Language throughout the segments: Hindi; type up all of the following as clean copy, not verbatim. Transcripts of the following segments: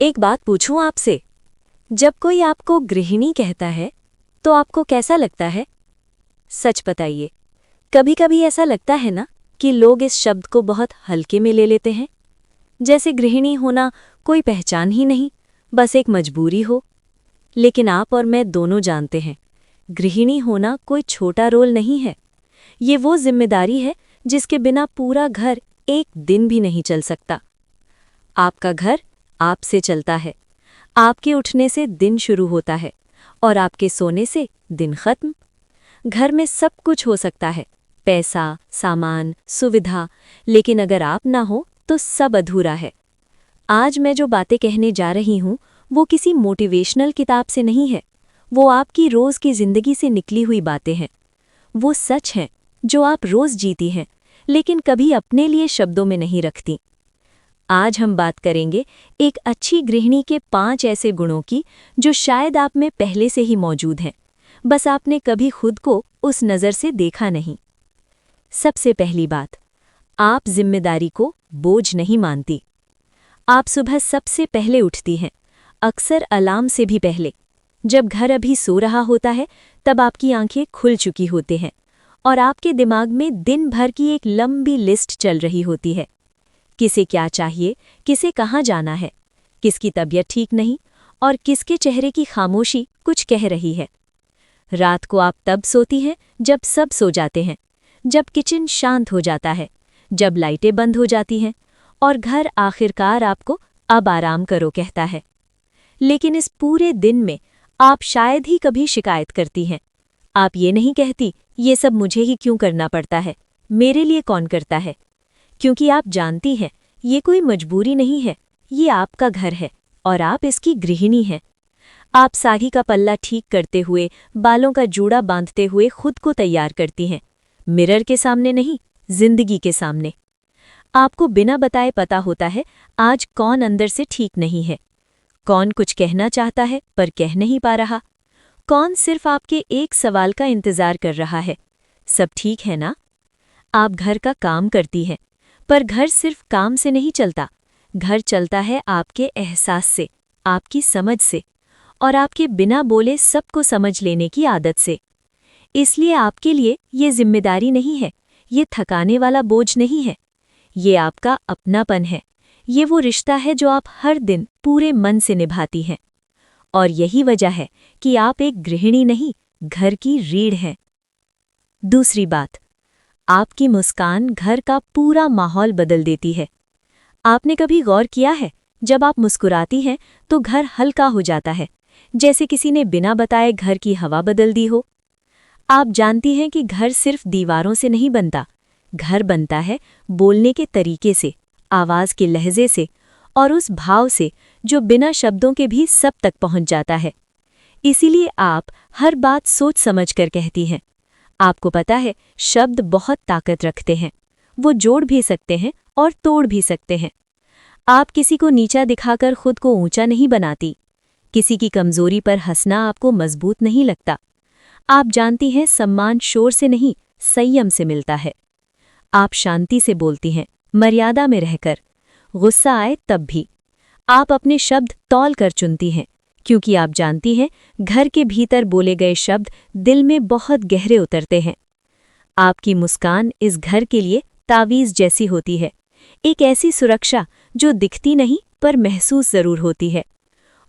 एक बात पूछूं आपसे। जब कोई आपको गृहिणी कहता है तो आपको कैसा लगता है? सच बताइए। कभी कभी ऐसा लगता है ना कि लोग इस शब्द को बहुत हल्के में ले लेते हैं, जैसे गृहिणी होना कोई पहचान ही नहीं, बस एक मजबूरी हो। लेकिन आप और मैं दोनों जानते हैं, गृहिणी होना कोई छोटा रोल नहीं है। ये वो जिम्मेदारी है जिसके बिना पूरा घर एक दिन भी नहीं चल सकता। आपका घर आपसे चलता है। आपके उठने से दिन शुरू होता है और आपके सोने से दिन खत्म। घर में सब कुछ हो सकता है, पैसा, सामान, सुविधा, लेकिन अगर आप ना हो तो सब अधूरा है। आज मैं जो बातें कहने जा रही हूं वो किसी मोटिवेशनल किताब से नहीं है। वो आपकी रोज की जिंदगी से निकली हुई बातें हैं। वो सच हैं जो आप रोज जीती हैं, लेकिन कभी अपने लिए शब्दों में नहीं रखती। आज हम बात करेंगे एक अच्छी गृहिणी के 5 ऐसे गुणों की जो शायद आप में पहले से ही मौजूद हैं, बस आपने कभी खुद को उस नज़र से देखा नहीं। सबसे पहली बात, आप जिम्मेदारी को बोझ नहीं मानती। आप सुबह सबसे पहले उठती हैं, अक्सर अलार्म से भी पहले। जब घर अभी सो रहा होता है तब आपकी आंखें खुल चुकी होती हैं और आपके दिमाग में दिन भर की एक लंबी लिस्ट चल रही होती है। किसे क्या चाहिए, किसे कहाँ जाना है, किसकी तबीयत ठीक नहीं और किसके चेहरे की खामोशी कुछ कह रही है। रात को आप तब सोती हैं जब सब सो जाते हैं, जब किचन शांत हो जाता है, जब लाइटें बंद हो जाती हैं और घर आखिरकार आपको अब आराम करो कहता है। लेकिन इस पूरे दिन में आप शायद ही कभी शिकायत करती हैं। आप ये नहीं कहती, ये सब मुझे ही क्यों करना पड़ता है, मेरे लिए कौन करता है? क्योंकि आप जानती हैं ये कोई मजबूरी नहीं है, ये आपका घर है और आप इसकी गृहिणी हैं। आप साड़ी का पल्ला ठीक करते हुए, बालों का जूड़ा बांधते हुए खुद को तैयार करती हैं, मिरर के सामने नहीं, जिंदगी के सामने। आपको बिना बताए पता होता है आज कौन अंदर से ठीक नहीं है, कौन कुछ कहना चाहता है पर कह नहीं पा रहा, कौन सिर्फ आपके एक सवाल का इंतजार कर रहा है। सब ठीक है ना? आप घर का काम करती हैं, पर घर सिर्फ काम से नहीं चलता। घर चलता है आपके एहसास से, आपकी समझ से और आपके बिना बोले सबको समझ लेने की आदत से। इसलिए आपके लिए ये जिम्मेदारी नहीं है, ये थकाने वाला बोझ नहीं है, ये आपका अपनापन है। ये वो रिश्ता है जो आप हर दिन पूरे मन से निभाती हैं। और यही वजह है कि आप एक गृहिणी नहीं, घर की रीढ़ हैं। दूसरी बात, आपकी मुस्कान घर का पूरा माहौल बदल देती है। आपने कभी गौर किया है, जब आप मुस्कुराती हैं तो घर हल्का हो जाता है, जैसे किसी ने बिना बताए घर की हवा बदल दी हो। आप जानती हैं कि घर सिर्फ दीवारों से नहीं बनता, घर बनता है बोलने के तरीके से, आवाज़ के लहजे से और उस भाव से जो बिना शब्दों के भी सब तक पहुंच जाता है। इसीलिए आप हर बात सोच समझ कर कहती हैं। आपको पता है शब्द बहुत ताकत रखते हैं, वो जोड़ भी सकते हैं और तोड़ भी सकते हैं। आप किसी को नीचा दिखाकर खुद को ऊंचा नहीं बनाती। किसी की कमजोरी पर हंसना आपको मजबूत नहीं लगता। आप जानती हैं सम्मान शोर से नहीं, संयम से मिलता है। आप शांति से बोलती हैं, मर्यादा में रहकर। गुस्सा आए तब भी आप अपने शब्द तौल कर चुनती हैं, क्योंकि आप जानती हैं घर के भीतर बोले गए शब्द दिल में बहुत गहरे उतरते हैं। आपकी मुस्कान इस घर के लिए तावीज़ जैसी होती है, एक ऐसी सुरक्षा जो दिखती नहीं पर महसूस जरूर होती है।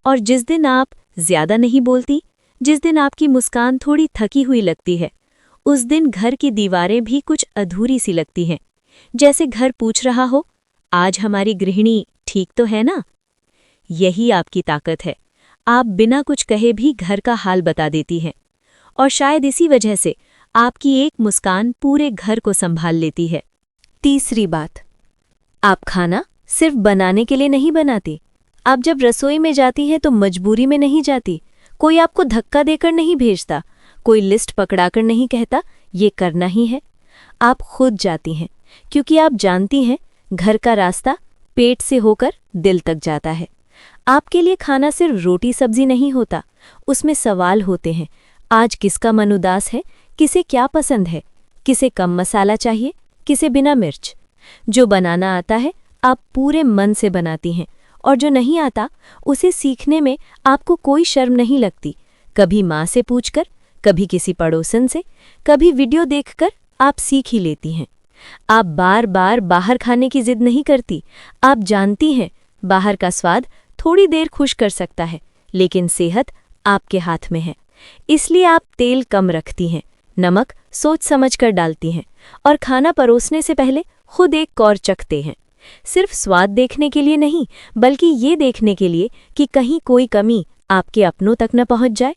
और जिस दिन आप ज्यादा नहीं बोलती, जिस दिन आपकी मुस्कान थोड़ी थकी हुई लगती है, उस दिन घर की दीवारें भी कुछ अधूरी सी लगती हैं, जैसे घर पूछ रहा हो, आज हमारी गृहिणी ठीक तो है ना? यही आपकी ताकत है। आप बिना कुछ कहे भी घर का हाल बता देती हैं और शायद इसी वजह से आपकी एक मुस्कान पूरे घर को संभाल लेती है। तीसरी बात, आप खाना सिर्फ बनाने के लिए नहीं बनाती। आप जब रसोई में जाती हैं तो मजबूरी में नहीं जाती। कोई आपको धक्का देकर नहीं भेजता, कोई लिस्ट पकड़ाकर नहीं कहता ये करना ही है। आप खुद जाती हैं क्योंकि आप जानती हैं घर का रास्ता पेट से होकर दिल तक जाता है। आपके लिए खाना सिर्फ रोटी सब्जी नहीं होता, उसमें सवाल होते हैं। आज किसका मन उदास है, किसे क्या पसंद है, किसे कम मसाला चाहिए, किसे बिना मिर्च। जो बनाना आता है आप पूरे मन से बनाती हैं और जो नहीं आता उसे सीखने में आपको कोई शर्म नहीं लगती। कभी माँ से पूछकर, कभी किसी पड़ोसन से, कभी वीडियो देखकर आप सीख ही लेती हैं। आप बार बार बाहर खाने की जिद नहीं करती। आप जानती हैं बाहर का स्वाद थोड़ी देर खुश कर सकता है, लेकिन सेहत आपके हाथ में है। इसलिए आप तेल कम रखती हैं, नमक सोच समझ कर डालती हैं और खाना परोसने से पहले खुद एक कौर चखते हैं। सिर्फ स्वाद देखने के लिए नहीं, बल्कि ये देखने के लिए कि कहीं कोई कमी आपके अपनों तक न पहुंच जाए।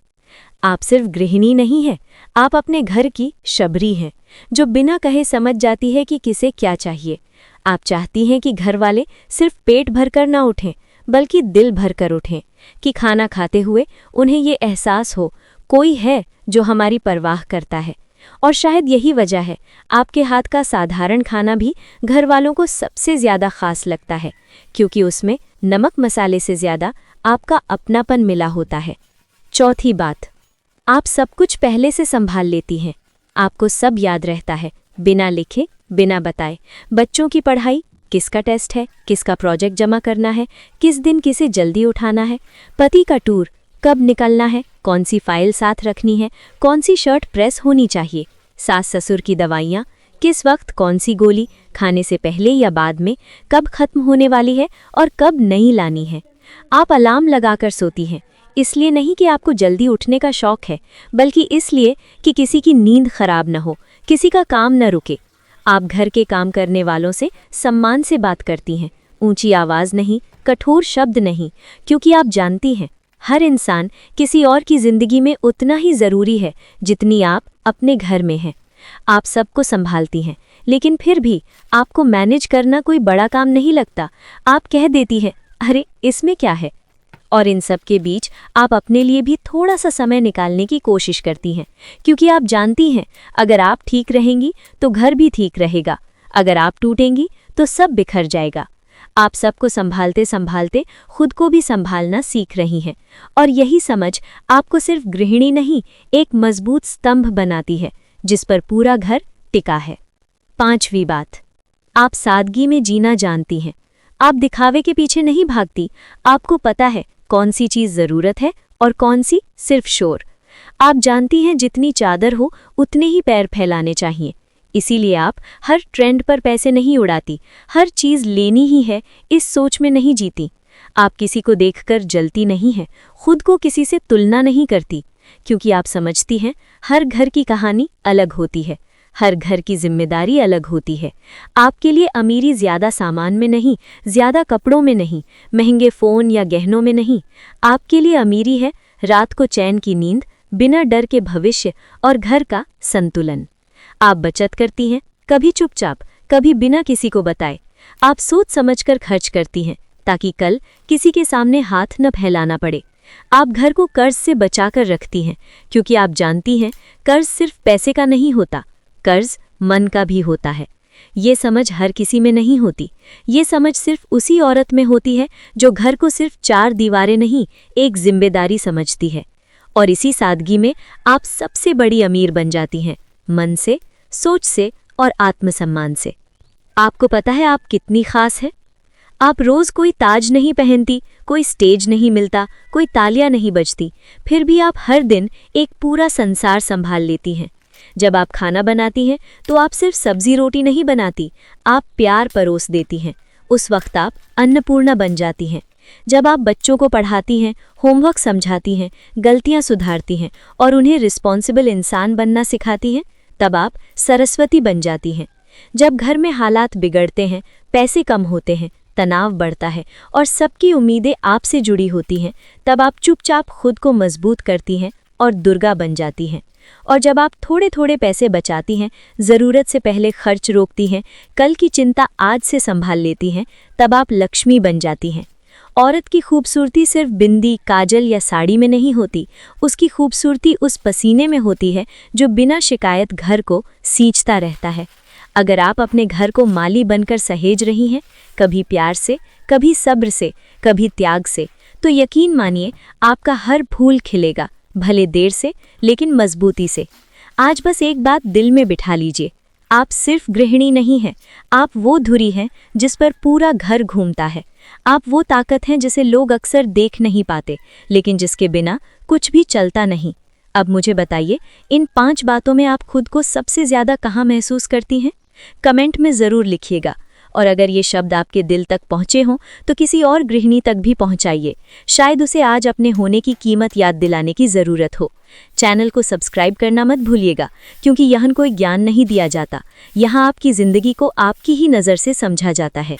आप सिर्फ गृहिणी नहीं हैं, आप अपने घर की शबरी हैं, जो बिना कहे समझ जाती है कि किसे क्या चाहिए। आप चाहती हैं कि घर वाले सिर्फ पेट भरकर ना उठें, बल्कि दिल भरकर उठें, कि खाना खाते हुए उन्हें ये एहसास हो कोई है जो हमारी परवाह करता है। और शायद यही वजह है आपके हाथ का साधारण खाना भी घर वालों को सबसे ज़्यादा खास लगता है, क्योंकि उसमें नमक मसाले से ज़्यादा आपका अपनापन मिला होता है। चौथी बात, आप सब कुछ पहले से संभाल लेती हैं। आपको सब याद रहता है, बिना लिखे, बिना बताए। बच्चों की पढ़ाई, किसका टेस्ट है, किसका प्रोजेक्ट जमा करना है, किस दिन किसे जल्दी उठाना है, पति का टूर कब निकलना है, कौन सी फाइल साथ रखनी है, कौन सी शर्ट प्रेस होनी चाहिए, सास ससुर की दवाइयाँ, किस वक्त कौन सी गोली, खाने से पहले या बाद में, कब खत्म होने वाली है और कब नई लानी है। आप अलार्म लगाकर सोती हैं, इसलिए नहीं कि आपको जल्दी उठने का शौक है, बल्कि इसलिए कि किसी की नींद खराब न हो, किसी का काम न रुके। आप घर के काम करने वालों से सम्मान से बात करती हैं, ऊंची आवाज़ नहीं, कठोर शब्द नहीं, क्योंकि आप जानती हैं हर इंसान किसी और की जिंदगी में उतना ही ज़रूरी है जितनी आप अपने घर में हैं। आप सबको संभालती हैं, लेकिन फिर भी आपको मैनेज करना कोई बड़ा काम नहीं लगता। आप कह देती हैं, अरे इसमें क्या है। और इन सब के बीच आप अपने लिए भी थोड़ा सा समय निकालने की कोशिश करती हैं, क्योंकि आप जानती हैं अगर आप ठीक रहेंगी तो घर भी ठीक रहेगा, अगर आप टूटेंगी तो सब बिखर जाएगा। आप सबको संभालते संभालते खुद को भी संभालना सीख रही हैं, और यही समझ आपको सिर्फ गृहिणी नहीं, एक मजबूत स्तंभ बनाती है जिस पर पूरा घर टिका है। पांचवी बात, आप सादगी में जीना जानती हैं। आप दिखावे के पीछे नहीं भागती। आपको पता है कौन सी चीज़ ज़रूरत है और कौन सी सिर्फ शोर। आप जानती हैं जितनी चादर हो उतने ही पैर फैलाने चाहिए। इसीलिए आप हर ट्रेंड पर पैसे नहीं उड़ाती, हर चीज़ लेनी ही है इस सोच में नहीं जीती। आप किसी को देखकर जलती नहीं हैं, खुद को किसी से तुलना नहीं करती, क्योंकि आप समझती हैं हर घर की कहानी अलग होती है, हर घर की जिम्मेदारी अलग होती है। आपके लिए अमीरी ज़्यादा सामान में नहीं, ज़्यादा कपड़ों में नहीं, महंगे फ़ोन या गहनों में नहीं। आपके लिए अमीरी है रात को चैन की नींद, बिना डर के भविष्य और घर का संतुलन। आप बचत करती हैं, कभी चुपचाप, कभी बिना किसी को बताए। आप सोच समझकर खर्च करती हैं ताकि कल किसी के सामने हाथ न फैलाना पड़े। आप घर को कर्ज से बचाकर रखती हैं, क्योंकि आप जानती हैं कर्ज सिर्फ पैसे का नहीं होता, कर्ज मन का भी होता है। ये समझ हर किसी में नहीं होती। ये समझ सिर्फ उसी औरत में होती है जो घर को सिर्फ चार दीवारें नहीं, एक जिम्मेदारी समझती है। और इसी सादगी में आप सबसे बड़ी अमीर बन जाती हैं, मन से, सोच से और आत्मसम्मान से। आपको पता है आप कितनी खास है। आप रोज़ कोई ताज नहीं पहनती, कोई स्टेज नहीं मिलता, कोई तालियां नहीं बजती, फिर भी आप हर दिन एक पूरा संसार संभाल लेती हैं। जब आप खाना बनाती हैं तो आप सिर्फ सब्जी रोटी नहीं बनाती, आप प्यार परोस देती हैं। उस वक्त आप अन्नपूर्णा बन जाती हैं। जब आप बच्चों को पढ़ाती हैं, होमवर्क समझाती हैं, गलतियां सुधारती हैं और उन्हें रिस्पॉन्सिबल इंसान बनना सिखाती हैं, तब आप सरस्वती बन जाती हैं। जब घर में हालात बिगड़ते हैं, पैसे कम होते हैं, तनाव बढ़ता है और सबकी उम्मीदें आपसे जुड़ी होती हैं, तब आप चुपचाप खुद को मजबूत करती हैं और दुर्गा बन जाती हैं। और जब आप थोड़े थोड़े पैसे बचाती हैं, ज़रूरत से पहले खर्च रोकती हैं, कल की चिंता आज से संभाल लेती हैं, तब आप लक्ष्मी बन जाती हैं। औरत की खूबसूरती सिर्फ बिंदी, काजल या साड़ी में नहीं होती, उसकी खूबसूरती उस पसीने में होती है जो बिना शिकायत घर को सींचता रहता है। अगर आप अपने घर को माली बनकर सहेज रही हैं, कभी प्यार से, कभी सब्र से, कभी त्याग से, तो यकीन मानिए आपका हर फूल खिलेगा, भले देर से लेकिन मजबूती से। आज बस एक बात दिल में बिठा लीजिए, आप सिर्फ गृहिणी नहीं हैं, आप वो धुरी हैं जिस पर पूरा घर घूमता है। आप वो ताकत हैं जिसे लोग अक्सर देख नहीं पाते, लेकिन जिसके बिना कुछ भी चलता नहीं। अब मुझे बताइए, इन 5 बातों में आप खुद को सबसे ज़्यादा कहाँ महसूस करती हैं? कमेंट में ज़रूर लिखिएगा। और अगर ये शब्द आपके दिल तक पहुँचे हों तो किसी और गृहिणी तक भी पहुँचाइए। शायद उसे आज अपने होने की कीमत याद दिलाने की ज़रूरत हो। चैनल को सब्सक्राइब करना मत भूलिएगा, क्योंकि यहाँ कोई ज्ञान नहीं दिया जाता, यहाँ आपकी ज़िंदगी को आपकी ही नज़र से समझा जाता है।